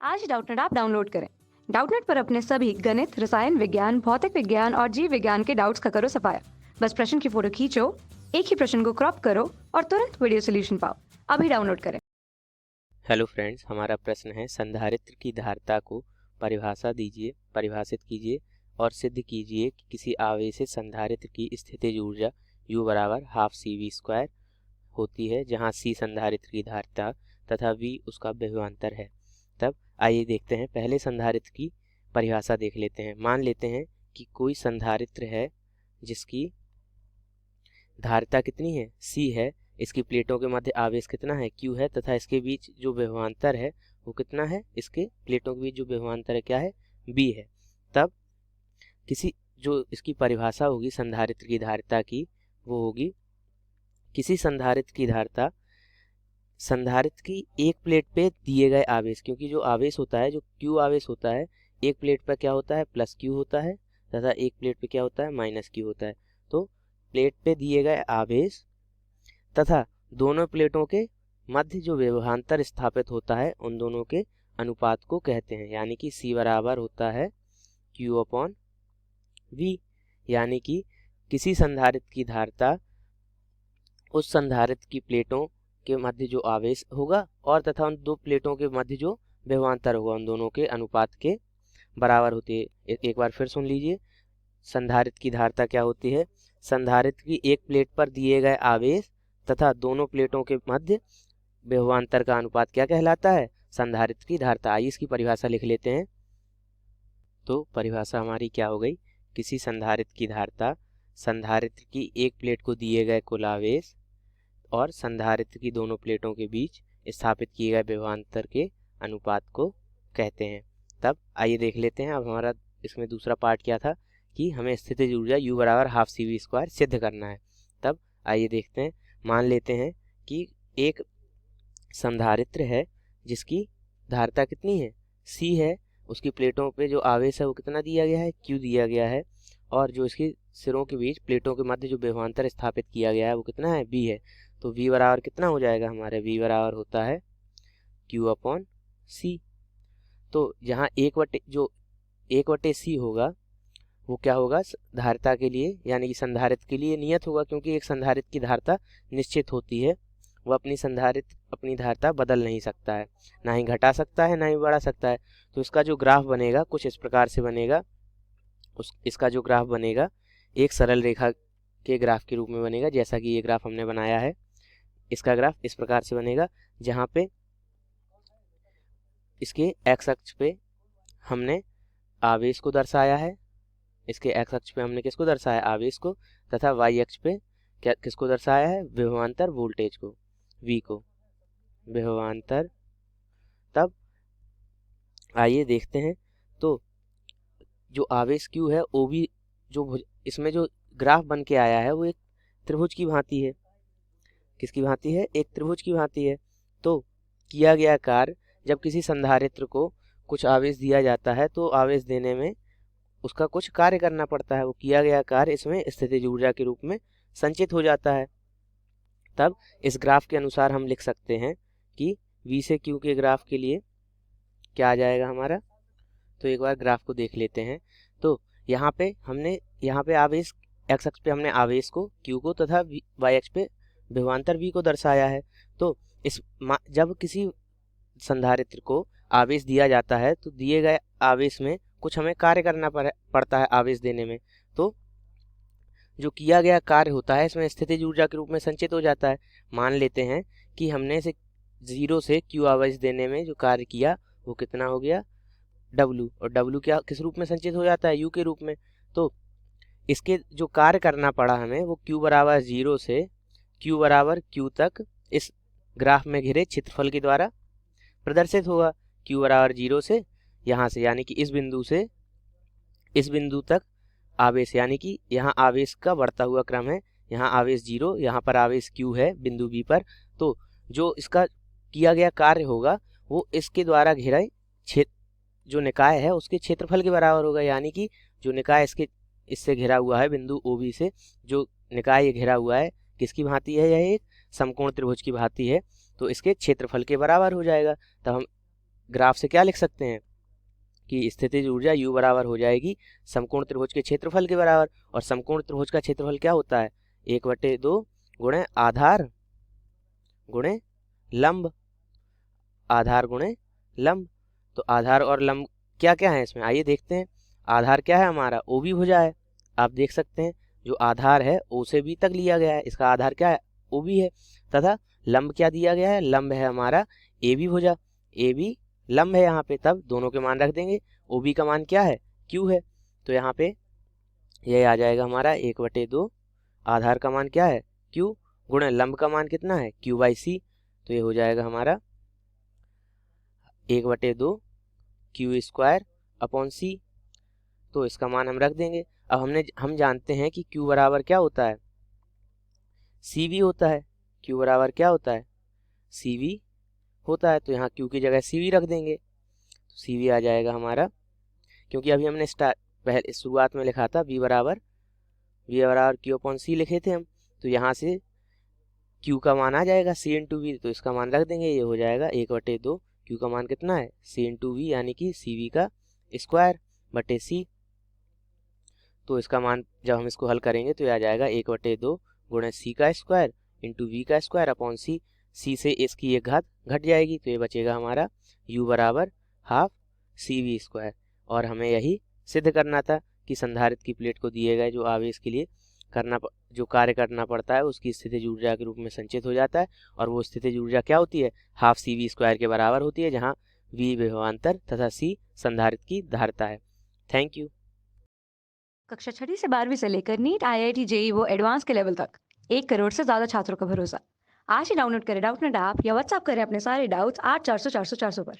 आज Doubtnut app download करें। Doubtnut पर अपने सभी गणित, रसायन विज्ञान, भौतिक विज्ञान और जीव विज्ञान के डाउट्स का करो सफाया। बस प्रश्न की फोटो खींचो, एक ही प्रश्न को क्रॉप करो और तुरंत वीडियो सोल्यूशन पाओ। अभी डाउनलोड करें। हेलो फ्रेंड्स, हमारा प्रश्न है संधारित्र की धारिता को परिभाषित कीजिए और सिद्ध कीजिए कि किसी आवेशित संधारित्र की स्थितिज ऊर्जा U बराबर हाफ CV² होती है, जहां C संधारित्र की धारिता तथा V उसका विभवांतर है। तब आइए देखते हैं, पहले संधारित्र की परिभाषा देख लेते हैं। मान लेते हैं कि कोई संधारित्र है जिसकी धारिता कितनी है, C है, इसकी प्लेटों के मध्य आवेश कितना है, Q है, तथा इसके बीच जो विभवांतर है वो कितना है, इसके प्लेटों के बीच जो विभवांतर है क्या है, B है। तब जो इसकी परिभाषा होगी संधारित्र की धारिता की, वो होगी किसी संधारित्र की धारिता संधारित्र की एक प्लेट पे दिए गए आवेश, क्योंकि जो आवेश होता है, जो Q आवेश होता है, एक प्लेट पर क्या होता है, +Q होता है, तथा एक प्लेट पे क्या होता है, -Q होता है। तो प्लेट पे दिए गए आवेश तथा दोनों प्लेटों के मध्य जो विभवांतर स्थापित होता है, उन दोनों के अनुपात को कहते हैं, यानी कि C बराबर होता है Q/V। यानी कि किसी संधारित्र की धारिता उस संधारित्र की प्लेटों के मध्य जो आवेश होगा और तथा उन दो प्लेटों के मध्य जो विभवांतर होगा, उन दोनों के अनुपात के बराबर होती है। एक बार फिर सुन लीजिए, संधारित्र की धारिता क्या होती है, संधारित्र की एक प्लेट पर दिए गए आवेश तथा दोनों प्लेटों के मध्य विभवांतर का अनुपात क्या कहलाता है, संधारित्र की धारिता। आइए इसकी परिभाषा लिख लेते हैं। तो परिभाषा हमारी क्या हो गई, किसी संधारित्र की धारिता संधारित्र की एक प्लेट को दिए गए कुल आवेश और संधारित्र की दोनों प्लेटों के बीच स्थापित किए गए विभवांतर के अनुपात को कहते हैं। तब आइए देख लेते हैं, अब हमारा इसमें दूसरा पार्ट क्या था कि हमें स्थितिज ऊर्जा U बराबर हाफ CV² सिद्ध करना है। तब आइए देखते हैं, मान लेते हैं कि एक संधारित्र है जिसकी धारिता कितनी है, C है, उसकी प्लेटों पे जो आवेश है वो कितना दिया गया है, Q दिया गया है, और जो इसके सिरों के बीच प्लेटों के मध्य जो विभवांतर स्थापित किया गया है वो कितना है, B है। तो V बराबर कितना हो जाएगा, हमारे V बराबर होता है Q/C। तो यहाँ 1/C होगा वो क्या होगा, धारिता के लिए यानी कि संधारित्र के लिए नियत होगा, क्योंकि एक संधारित्र की धारिता निश्चित होती है, वो अपनी धारिता बदल नहीं सकता है, ना ही घटा सकता है ना ही बढ़ा सकता है। तो इसका जो ग्राफ बनेगा कुछ इस प्रकार से बनेगा, इसका जो ग्राफ बनेगा एक सरल रेखा के ग्राफ के रूप में बनेगा, जैसा कि ये ग्राफ हमने बनाया है। इसका ग्राफ इस प्रकार से बनेगा, जहाँ पे इसके x अक्ष पे हमने आवेश को दर्शाया है, इसके x अक्ष पे हमने किसको दर्शाया, आवेश को, तथा y अक्ष पे किसको दर्शाया है, विभवांतर वोल्टेज को, V को, विभवांतर। तब आइए देखते हैं, तो जो आवेश Q है वो भी जो इसमें जो ग्राफ बन के आया है वो एक त्रिभुज की भांति है। किसकी भांति है, एक त्रिभुज की भांति है। तो किया गया कार्य, जब किसी संधारित्र को कुछ आवेश दिया जाता है तो आवेश देने में उसका कुछ कार्य करना पड़ता है, वो किया गया कार्य इसमें स्थितिज ऊर्जा के रूप में संचित हो जाता है। तब इस ग्राफ के अनुसार हम लिख सकते हैं कि V से Q के ग्राफ के लिए क्या आ जाएगा हमारा। तो एक बार ग्राफ को देख लेते हैं। तो यहाँ पे आवेश x अक्ष पे हमने आवेश को, Q को, तथा y अक्ष पे विभवांतर V को दर्शाया है। तो जब किसी संधारित्र को आवेश दिया जाता है तो दिए गए आवेश में कुछ हमें कार्य करना पड़ता है आवेश देने में। तो जो किया गया कार्य होता है इसमें स्थितिज ऊर्जा के रूप में संचित हो जाता है। मान लेते हैं कि हमने इसे 0 से Q आवेश देने में जो कार्य किया वो कितना हो गया, W, और W क्या किस रूप में संचित हो जाता है, U के रूप में। तो इसके जो कार्य करना पड़ा हमें वो Q बराबर 0 से Q बराबर Q तक इस ग्राफ में घिरे क्षेत्रफल के द्वारा प्रदर्शित होगा। Q बराबर 0 से यहाँ से, यानी कि इस बिंदु से इस बिंदु तक आवेश, यानी कि यहाँ आवेश का बढ़ता हुआ क्रम है, यहाँ आवेश 0, यहाँ पर आवेश Q है बिंदु B पर। तो जो इसका किया गया कार्य होगा वो इसके द्वारा घिरे जो निकाय है उसके क्षेत्रफल के बराबर होगा, यानी कि जो निकाय इससे घिरा हुआ है बिंदु OB से, जो निकाय ये घिरा हुआ है किसकी भांति है, यह एक समकोण त्रिभुज की भांति है, तो इसके क्षेत्रफल के बराबर हो जाएगा। तब हम ग्राफ से क्या लिख सकते हैं कि स्थितिज ऊर्जा U बराबर हो जाएगी समकोण त्रिभुज के क्षेत्रफल के बराबर। और समकोण त्रिभुज का क्षेत्रफल क्या होता है? 1/2 गुणे आधार गुणे लंब, आधार गुणे लंब। तो आधार और लंब क्या क्या है इसमें, आइए देखते हैं। आधार क्या है हमारा? OB भुजा है। आप देख सकते हैं जो आधार है O से B तक लिया गया है, इसका आधार क्या है? OB है। तथा लंब क्या दिया गया है? लंब है हमारा AB भुजा। AB लंब है यहाँ पे, तब दोनों के मान रख देंगे। OB का मान क्या है? Q है। तो यहाँ पे यह आ जाएगा हमारा 1/2 आधार का मान क्या है? Q गुणे लंब का मान कितना है? Q/C। तो ये हो जाएगा हमारा 1/2 Q² अपॉन C। तो इसका मान हम रख देंगे। अब हम जानते हैं कि Q बराबर क्या होता है? CV होता है। Q बराबर क्या होता है? CV होता है। तो यहाँ Q की जगह CV रख देंगे। तो CV आ जाएगा हमारा, क्योंकि अभी हमने पहले शुरुआत में लिखा था V बराबर Q अपॉन C लिखे थे हम। तो यहाँ से Q का मान आ जाएगा C इंटू V। तो इसका मान रख देंगे, ये हो जाएगा 1/2 Q का मान कितना है? C इंटू V, यानी कि CV का स्क्वायर बटे C। तो इसका मान जब हम इसको हल करेंगे तो ये आ जाएगा 1/2 गुणे C का स्क्वायर इंटू V का स्क्वायर अपॉन C। C से इसकी एक घात घट जाएगी, तो ये बचेगा हमारा U बराबर हाफ CV²। और हमें यही सिद्ध करना था कि संधारित्र की प्लेट को दिए गए जो आवेश के लिए जो कार्य करना पड़ता है उसकी स्थितिज ऊर्जा के रूप में संचित हो जाता है। और वो स्थितिज ऊर्जा क्या होती है? हाफ CV² के बराबर होती है, जहाँ V विभवांतर तथा C संधारित्र की धारिता है। Thank you. कक्षा 6ठी से 12वीं से लेकर नीट, IIT, JEE वो एडवांस के लेवल तक 1 करोड़ से ज्यादा छात्रों का भरोसा। आज ही डाउनलोड करें डाउटनेट ऐप या व्हाट्सएप करें अपने सारे डाउट्स 8400 400 400 पर।